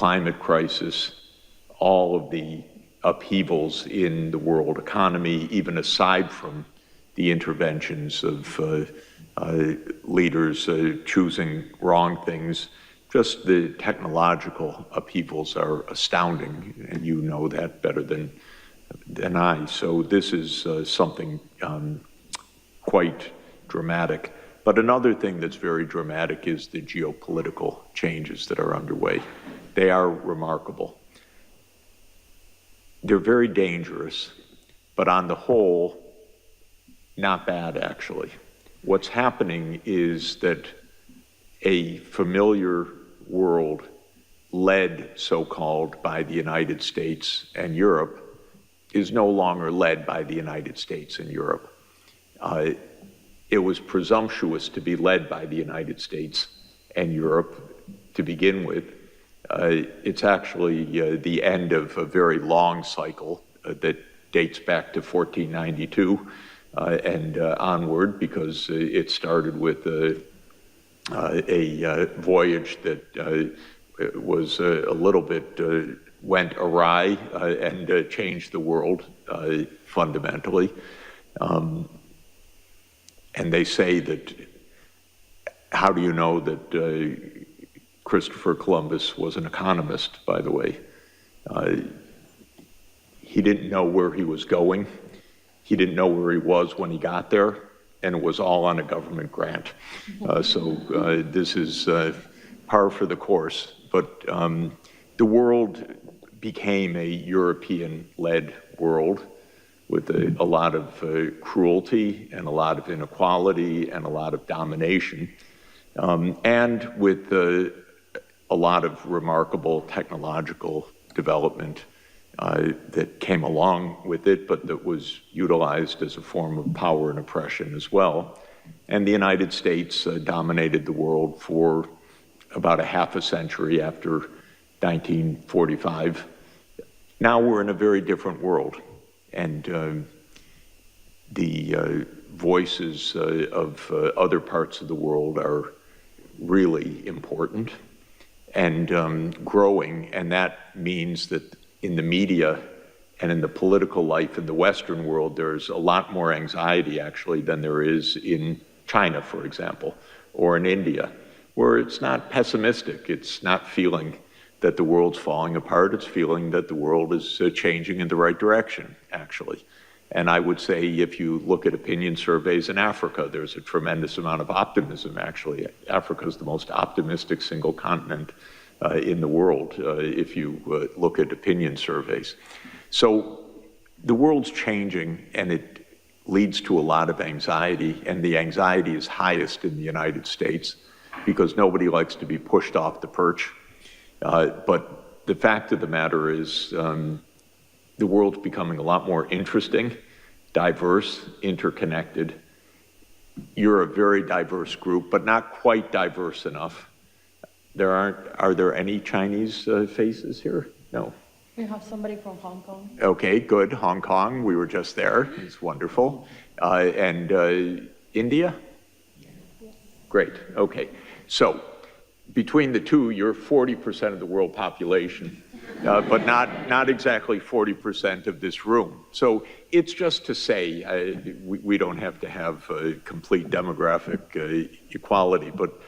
climate crisis, all of the upheavals in the world economy, even aside from the interventions of leaders choosing wrong things. Just the technological upheavals are astounding, and you know that better than I. So this is something quite dramatic. But another thing that's very dramatic is the geopolitical changes that are underway. They are remarkable. They're very dangerous, but on the whole, not bad, actually. What's happening is that a familiar world led, so-called, by the United States and Europe is no longer led by the United States and Europe. It was presumptuous to be led by the United States and Europe to begin with. It's actually the end of a very long cycle that dates back to 1492 and onward, because it started with a voyage that was a little bit went awry and changed the world fundamentally. And they say that, how do you know that Christopher Columbus was an economist, by the way? He didn't know where he was going. He didn't know where he was when he got there, and it was all on a government grant. So this is par for the course. But the world became a European-led world with a lot of cruelty and a lot of inequality and a lot of domination, and with a lot of remarkable technological development that came along with it, but that was utilized as a form of power and oppression as well. And the United States dominated the world for about a half a century after 1945. Now we're in a very different world. And the voices of other parts of the world are really important and growing. And that means that in the media and in the political life in the Western world, there's a lot more anxiety, actually, than there is in China, for example, or in India, where it's not pessimistic. It's not feeling that the world's falling apart. It's feeling that the world is changing in the right direction, actually. And I would say if you look at opinion surveys in Africa, there's a tremendous amount of optimism, actually. Africa is the most optimistic single continent in the world, if you look at opinion surveys. So the world's changing, and it leads to a lot of anxiety, and the anxiety is highest in the United States because nobody likes to be pushed off the perch. But the fact of the matter is the world's becoming a lot more interesting, diverse, interconnected. You're a very diverse group, but not quite diverse enough. Are there any Chinese faces here? No. We have somebody from Hong Kong. Okay, good. Hong Kong, we were just there. It's wonderful. And India? Yes. Great, okay. So, between the two, you're 40% of the world population, but not exactly 40% of this room. So it's just to say, we don't have to have complete demographic equality, but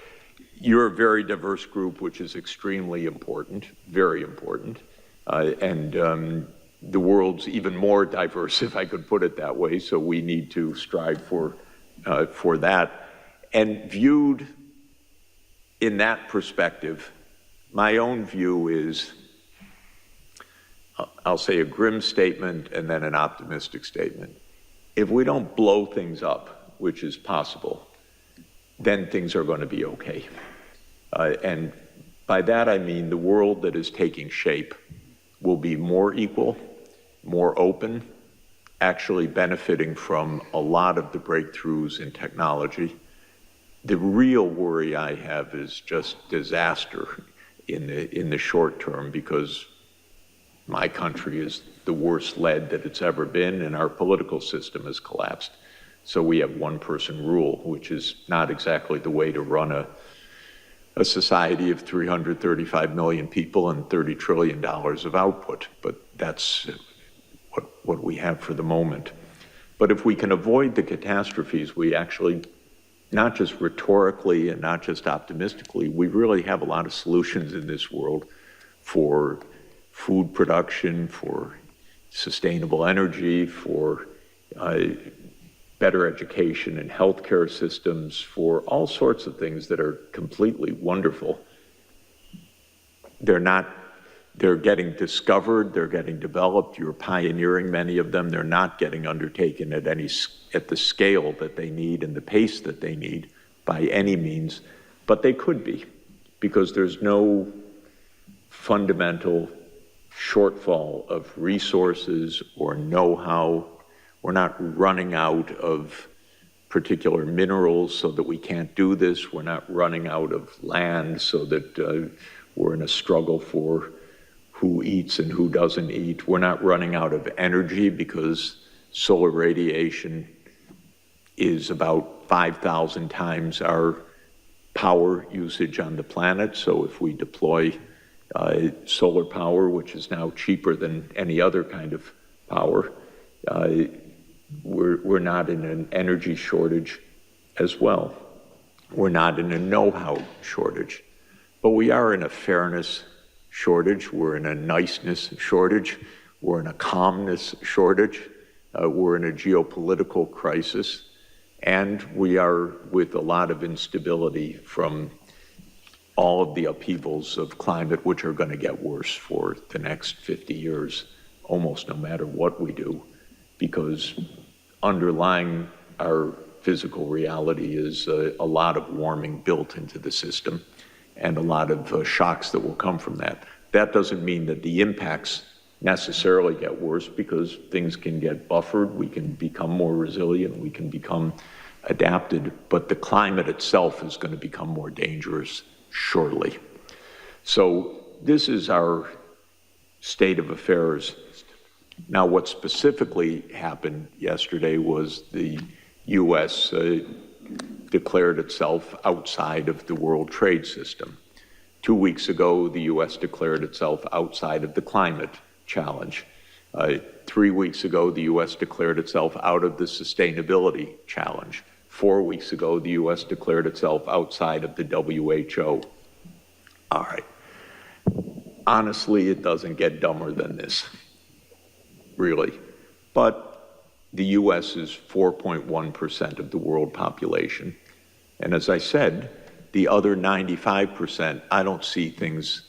you're a very diverse group, which is extremely important, very important. And the world's even more diverse, if I could put it that way, so we need to strive for that. And viewed in that perspective, my own view is, I'll say a grim statement and then an optimistic statement. If we don't blow things up, which is possible, then things are going to be okay. And by that I mean the world that is taking shape will be more equal, more open, actually benefiting from a lot of the breakthroughs in technology. The real worry I have is just disaster in the short term, because my country is the worst led that it's ever been, and our political system has collapsed. So we have one-person rule, which is not exactly the way to run a society of 335 million people and $30 trillion of output, but that's what we have for the moment. But if we can avoid the catastrophes, we actually, not just rhetorically and not just optimistically, we really have a lot of solutions in this world for food production, for sustainable energy, for better education and healthcare systems, for all sorts of things that are completely wonderful. They're getting discovered, they're getting developed, you're pioneering many of them, they're not getting undertaken at the scale that they need and the pace that they need by any means, but they could be, because there's no fundamental shortfall of resources or know-how. We're not running out of particular minerals so that we can't do this. We're not running out of land so that we're in a struggle for who eats and who doesn't eat. We're not running out of energy because solar radiation is about 5,000 times our power usage on the planet. So if we deploy solar power, which is now cheaper than any other kind of power, we're not in an energy shortage as well. We're not in a know-how shortage, but we are in a fairness shortage. We're in a niceness shortage. We're in a calmness shortage. We're in a geopolitical crisis, and we are with a lot of instability from all of the upheavals of climate, which are going to get worse for the next 50 years, almost no matter what we do, because underlying our physical reality is a lot of warming built into the system and a lot of shocks that will come from that. That doesn't mean that the impacts necessarily get worse, because things can get buffered, we can become more resilient, we can become adapted, but the climate itself is going to become more dangerous shortly. So this is our state of affairs. Now, what specifically happened yesterday was the U.S. declared itself outside of the world trade system. 2 weeks ago, the U.S. declared itself outside of the climate challenge. 3 weeks ago, the U.S. declared itself out of the sustainability challenge. 4 weeks ago, the U.S. declared itself outside of the WHO. All right. Honestly, it doesn't get dumber than this, really. But the U.S. is 4.1% of the world population. And as I said, the other 95%, I don't see things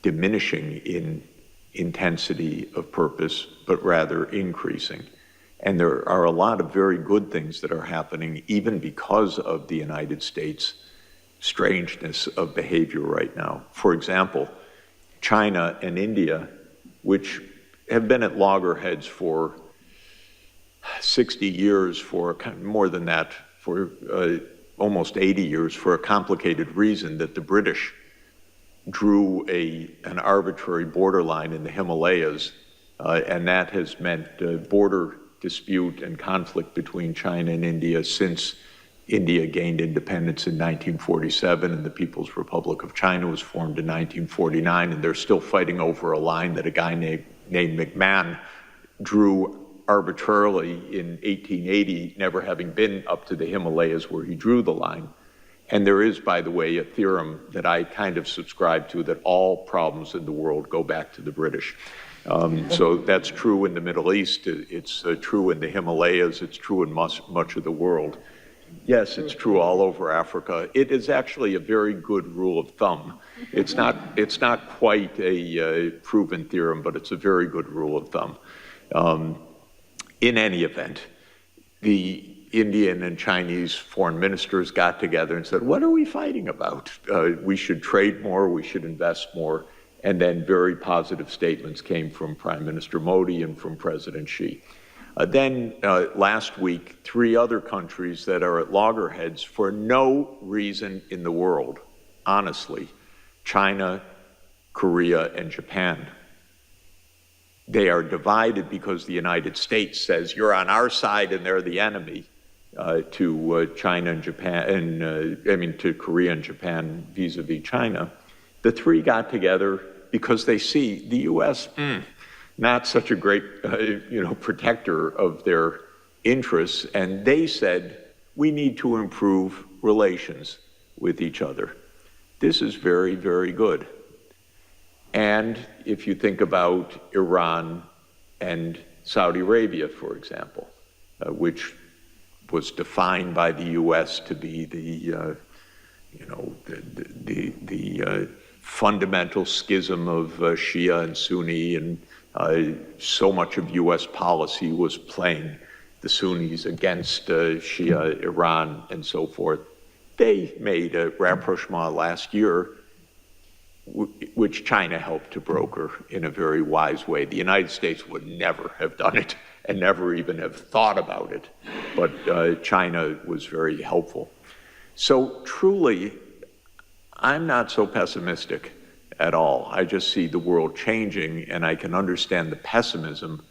diminishing in intensity of purpose, but rather increasing. And there are a lot of very good things that are happening, even because of the United States' strangeness of behavior right now. For example, China and India, which have been at loggerheads for 60 years, for more than that, for almost 80 years, for a complicated reason that the British drew an arbitrary borderline in the Himalayas, and that has meant border dispute and conflict between China and India since India gained independence in 1947 and the People's Republic of China was formed in 1949, and they're still fighting over a line that a guy named McMahon drew arbitrarily in 1880, never having been up to the Himalayas where he drew the line. And there is, by the way, a theorem that I kind of subscribe to, that all problems in the world go back to the British. So that's true in the Middle East, it's true in the Himalayas, it's true in much of the world. Yes, it's true all over Africa. It is actually a very good rule of thumb. It's not quite a proven theorem, but it's a very good rule of thumb. In any event, the Indian and Chinese foreign ministers got together and said, what are we fighting about? We should trade more, we should invest more. And then very positive statements came from Prime Minister Modi and from President Xi. Then last week, 3 other countries that are at loggerheads for no reason in the world, honestly, China, Korea, and Japan. They are divided because the United States says, you're on our side and they're the enemy. to China and Japan, and to Korea and Japan vis-a-vis China, the three got together because they see the U.S. Not such a great, protector of their interests, and they said, we need to improve relations with each other. This is very, very good. And if you think about Iran and Saudi Arabia, for example, which was defined by the U.S. to be the fundamental schism of Shia and Sunni, and so much of U.S. policy was playing the Sunnis against Shia, Iran, and so forth. They made a rapprochement last year, which China helped to broker in a very wise way. The United States would never have done it and never even have thought about it, but China was very helpful. So truly, I'm not so pessimistic at all. I just see the world changing, and I can understand the pessimism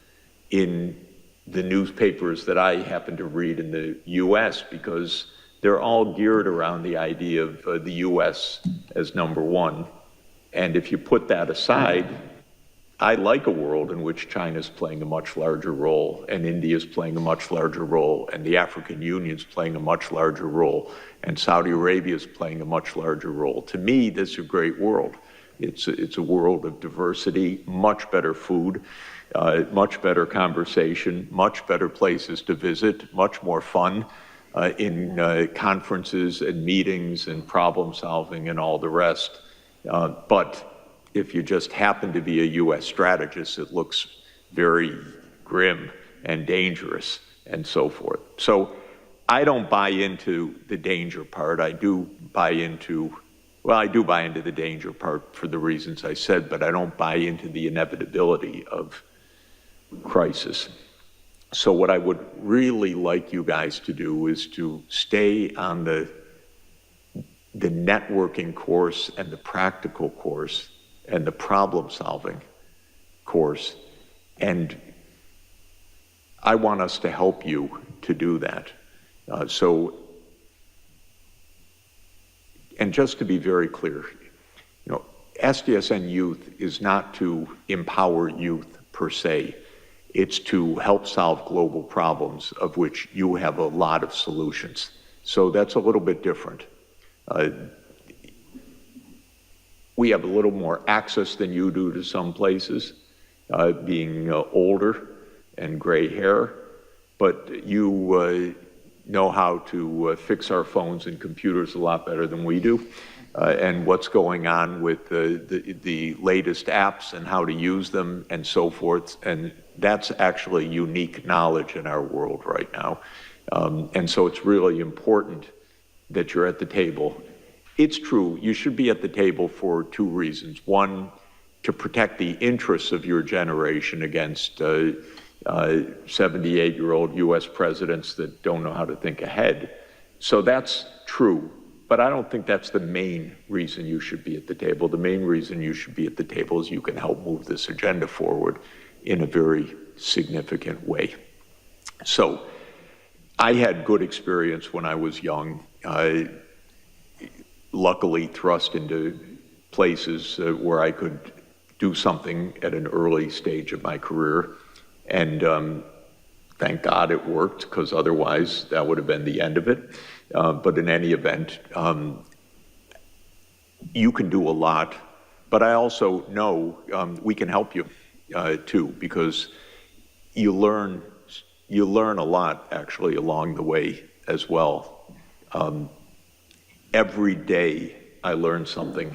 in the newspapers that I happen to read in the U.S., because they're all geared around the idea of the U.S. as number one. And if you put that aside, I like a world in which China's playing a much larger role, and India's playing a much larger role, and the African Union's playing a much larger role, and Saudi Arabia's playing a much larger role. To me, this is a great world. It's a world of diversity, much better food, much better conversation, much better places to visit, much more fun in conferences and meetings and problem solving and all the rest. But if you just happen to be a U.S. strategist, it looks very grim and dangerous and so forth. So I don't buy into the danger part. I do buy into the danger part for the reasons I said, but I don't buy into the inevitability of crisis. So what I would really like you guys to do is to stay on the networking course and the practical course and the problem-solving course. And I want us to help you to do that. And just to be very clear, SDSN Youth is not to empower youth per se. It's to help solve global problems, of which you have a lot of solutions. So that's a little bit different. We have a little more access than you do to some places, being older and gray hair, but you know how to fix our phones and computers a lot better than we do, and what's going on with the latest apps and how to use them and so forth. And that's actually unique knowledge in our world right now. And so it's really important that you're at the table. It's true, you should be at the table for two reasons. One, to protect the interests of your generation against 78-year-old U.S. presidents that don't know how to think ahead. So that's true, but I don't think that's the main reason you should be at the table. The main reason you should be at the table is you can help move this agenda forward in a very significant way. So I had good experience when I was young. Luckily thrust into places where I could do something at an early stage of my career. And thank God it worked, because otherwise that would have been the end of it. But in any event, you can do a lot. But I also know we can help you too, because you learn a lot actually along the way as well. Every day I learn something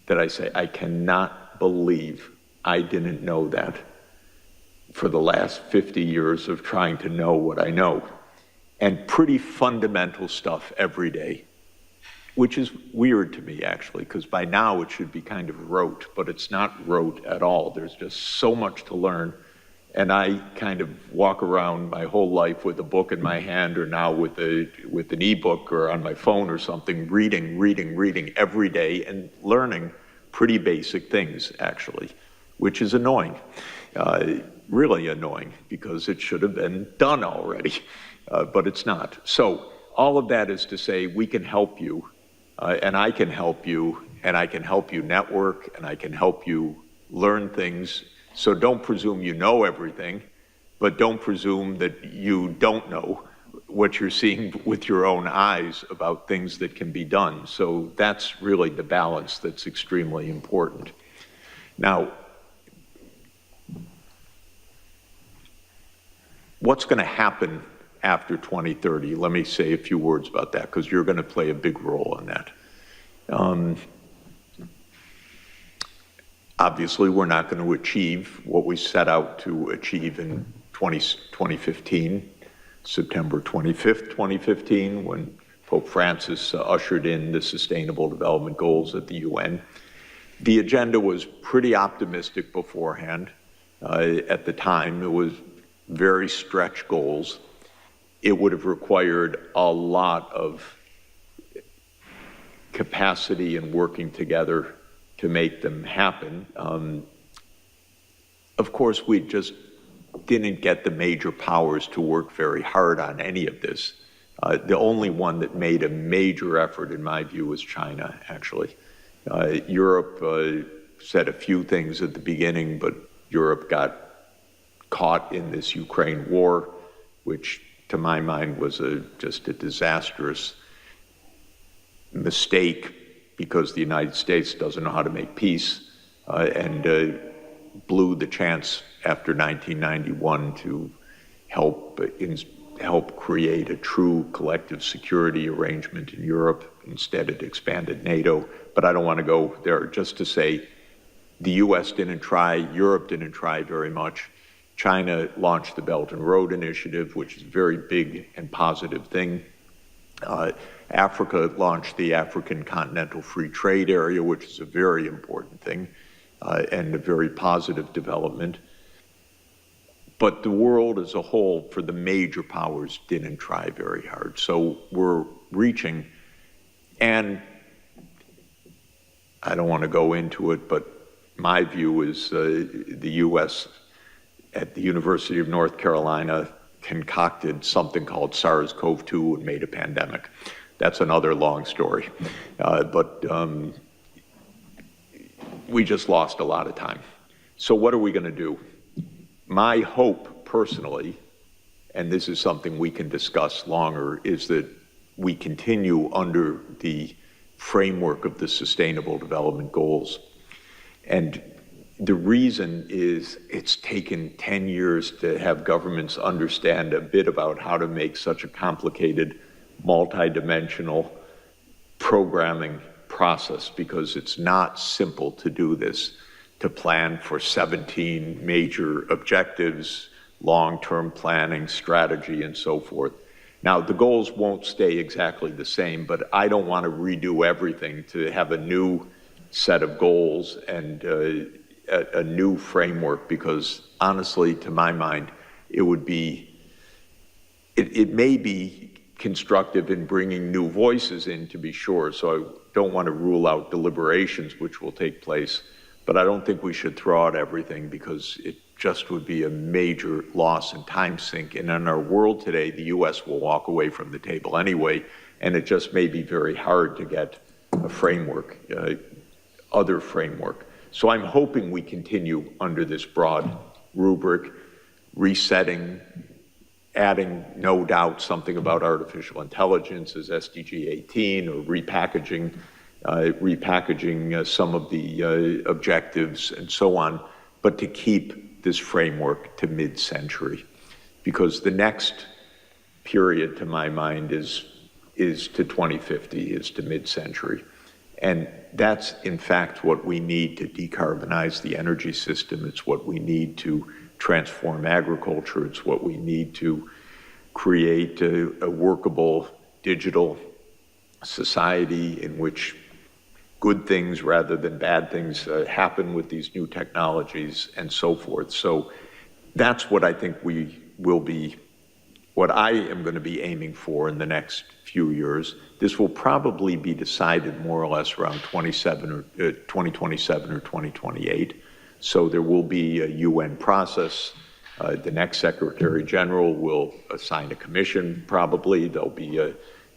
that I say, I cannot believe I didn't know that for the last 50 years of trying to know what I know. And pretty fundamental stuff every day, which is weird to me actually, because by now it should be kind of rote, but it's not rote at all. There's just so much to learn. And I kind of walk around my whole life with a book in my hand, or now with an ebook or on my phone or something, reading every day and learning pretty basic things actually, which is annoying, really annoying, because it should have been done already. but it's not. So all of that is to say we can help you, and I can help you, and I can help you network, and I can help you learn things. So don't presume you know everything, but don't presume that you don't know what you're seeing with your own eyes about things that can be done. So that's really the balance that's extremely important. Now, what's going to happen after 2030? Let me say a few words about that, because you're going to play a big role in that. Obviously, we're not going to achieve what we set out to achieve in 2015, September 25th, 2015, when Pope Francis ushered in the Sustainable Development Goals at the UN. The agenda was pretty optimistic beforehand. At the time, it was very stretched goals. It would have required a lot of capacity and working together to make them happen. Of course, we just didn't get the major powers to work very hard on any of this. The only one that made a major effort, in my view, was China, actually. Europe said a few things at the beginning, but Europe got caught in this Ukraine war, which to my mind was just a disastrous mistake, because the United States doesn't know how to make peace, and blew the chance after 1991 to help create a true collective security arrangement in Europe. Instead, it expanded NATO. But I don't want to go there. Just to say, the US didn't try, Europe didn't try very much. China launched the Belt and Road Initiative, which is a very big and positive thing. Africa launched the African Continental Free Trade Area, which is a very important thing, and a very positive development. But the world as a whole, for the major powers, didn't try very hard. So we're reaching, and I don't want to go into it, but my view is the US at the University of North Carolina concocted something called SARS-CoV-2 and made a pandemic. That's another long story. But we just lost a lot of time. So what are we going to do? My hope, personally, and this is something we can discuss longer, is that we continue under the framework of the Sustainable Development Goals. And the reason is it's taken 10 years to have governments understand a bit about how to make such a complicated, multidimensional programming process, because it's not simple to do this, to plan for 17 major objectives, long-term planning, strategy, and so forth. Now, the goals won't stay exactly the same, but I don't want to redo everything to have a new set of goals and a new framework, because honestly, to my mind, it may be constructive in bringing new voices in, to be sure, so I don't want to rule out deliberations which will take place, but I don't think we should throw out everything, because it just would be a major loss and time sink. And in our world today, the US will walk away from the table anyway, and it just may be very hard to get a framework, other framework. So I'm hoping we continue under this broad rubric, resetting, adding, no doubt, something about artificial intelligence as SDG 18, or repackaging some of the objectives and so on, but to keep this framework to mid-century, because the next period, to my mind, is to 2050, is to mid-century. And that's, in fact, what we need to decarbonize the energy system. It's what we need to transform agriculture. It's what we need to create a workable digital society in which good things rather than bad things happen with these new technologies and so forth. So that's what I think what I am going to be aiming for in the next few years. This will probably be decided more or less around 2027 or 2028. So there will be a UN process. The next Secretary General will assign a commission, probably. There'll be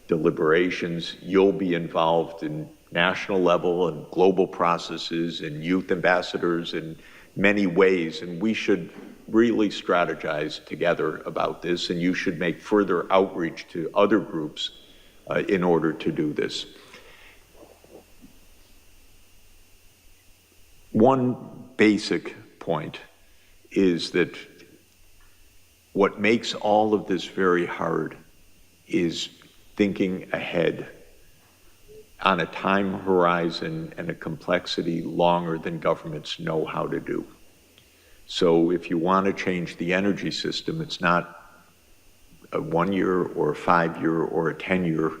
deliberations. You'll be involved in national level and global processes and youth ambassadors in many ways, and we should really strategize together about this, and you should make further outreach to other groups in order to do this. One basic point is that what makes all of this very hard is thinking ahead on a time horizon and a complexity longer than governments know how to do. So if you want to change the energy system, it's not a 1 year or a 5 year or a 10-year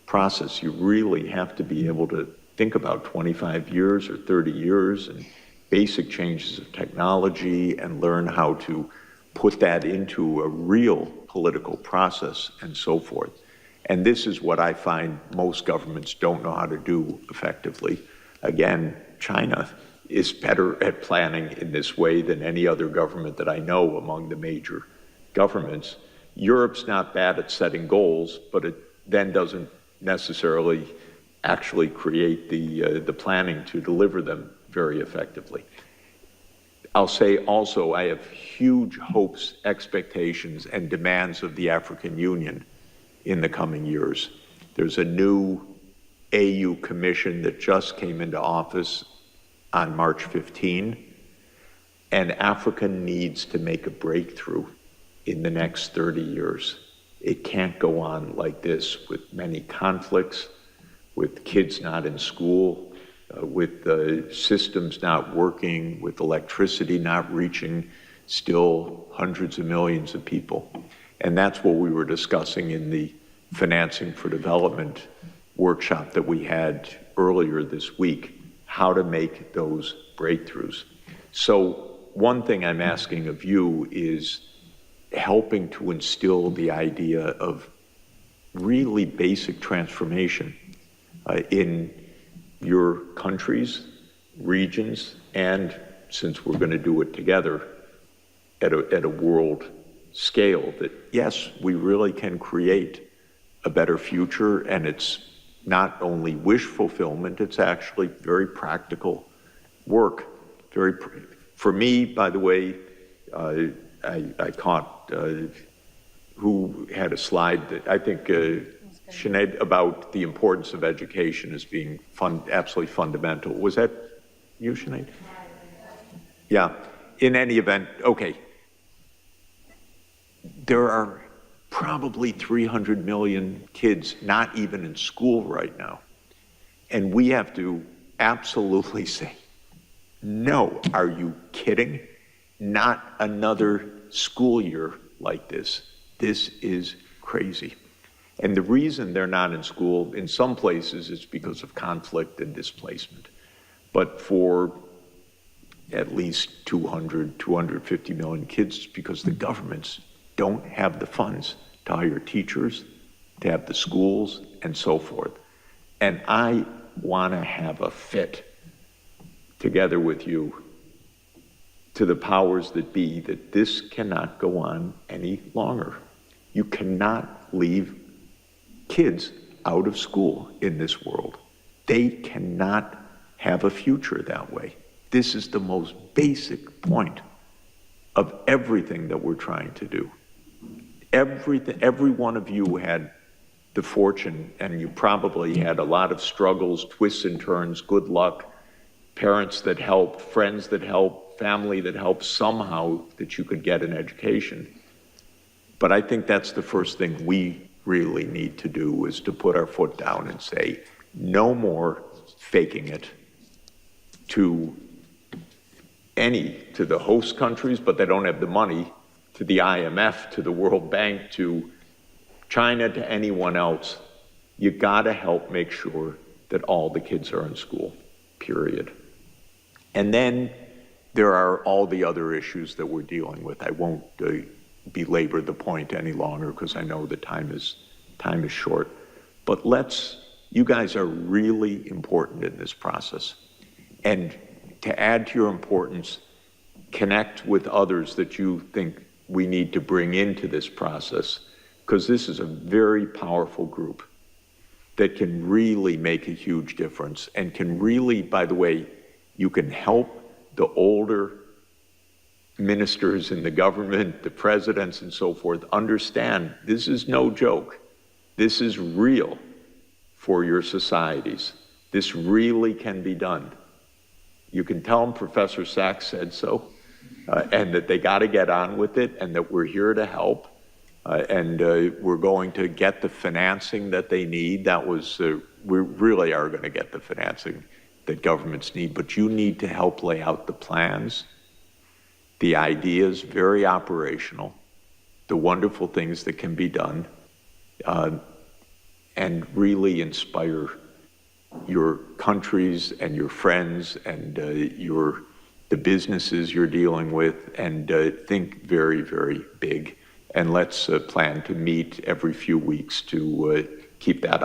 process. You really have to be able to think about 25 years or 30 years and basic changes of technology and learn how to put that into a real political process and so forth. And this is what I find most governments don't know how to do effectively. Again, China is better at planning in this way than any other government that I know among the major governments. Europe's not bad at setting goals, but it then doesn't necessarily actually create the planning to deliver them very effectively. I'll say also I have huge hopes, expectations, and demands of the African Union in the coming years. There's a new AU commission that just came into office on March 15, and Africa needs to make a breakthrough in the next 30 years. It can't go on like this with many conflicts, with kids not in school, with the systems not working, with electricity not reaching still hundreds of millions of people. And that's what we were discussing in the Financing for Development workshop that we had earlier this week, how to make those breakthroughs. So one thing I'm asking of you is helping to instill the idea of really basic transformation in your countries, regions, and since we're going to do it together at a world scale, that yes, we really can create a better future, and it's not only wish fulfillment, it's actually very practical work. For me, by the way, I caught who had a slide that I think Sinead, about the importance of education as being absolutely fundamental. Was that you, Sinead? Yeah. In any event, okay. There are probably 300 million kids not even in school right now. And we have to absolutely say, no, are you kidding? Not another school year like this. This is crazy. And the reason they're not in school, in some places, is because of conflict and displacement. But for at least 250 million kids, it's because the governments don't have the funds to hire teachers, to have the schools, and so forth. And I want to have a fit together with you to the powers that be that this cannot go on any longer. You cannot leave kids out of school in this world. They cannot have a future that way. This is the most basic point of everything that we're trying to do. Every one of you had the fortune, and you probably had a lot of struggles, twists and turns, good luck, parents that helped, friends that helped, family that helped somehow that you could get an education. But I think that's the first thing we really need to do, is to put our foot down and say, no more faking it to the host countries, but they don't have the money, to the IMF, to the World Bank, to China, to anyone else. You gotta help make sure that all the kids are in school, period. And then there are all the other issues that we're dealing with. I won't belabor the point any longer because I know the time is short. But you guys are really important in this process. And to add to your importance, connect with others that you think we need to bring into this process, because this is a very powerful group that can really make a huge difference and can really, by the way, you can help the older ministers in the government, the presidents and so forth, understand this is no joke. This is real for your societies. This really can be done. You can tell them Professor Sachs said so, and that they got to get on with it, and that we're here to help, and we're going to get the financing that they need. That was, we really are going to get the financing that governments need, but you need to help lay out the plans, the ideas, very operational, the wonderful things that can be done, and really inspire your countries and your friends and the businesses you're dealing with, and think very, very big. And let's plan to meet every few weeks to keep that up.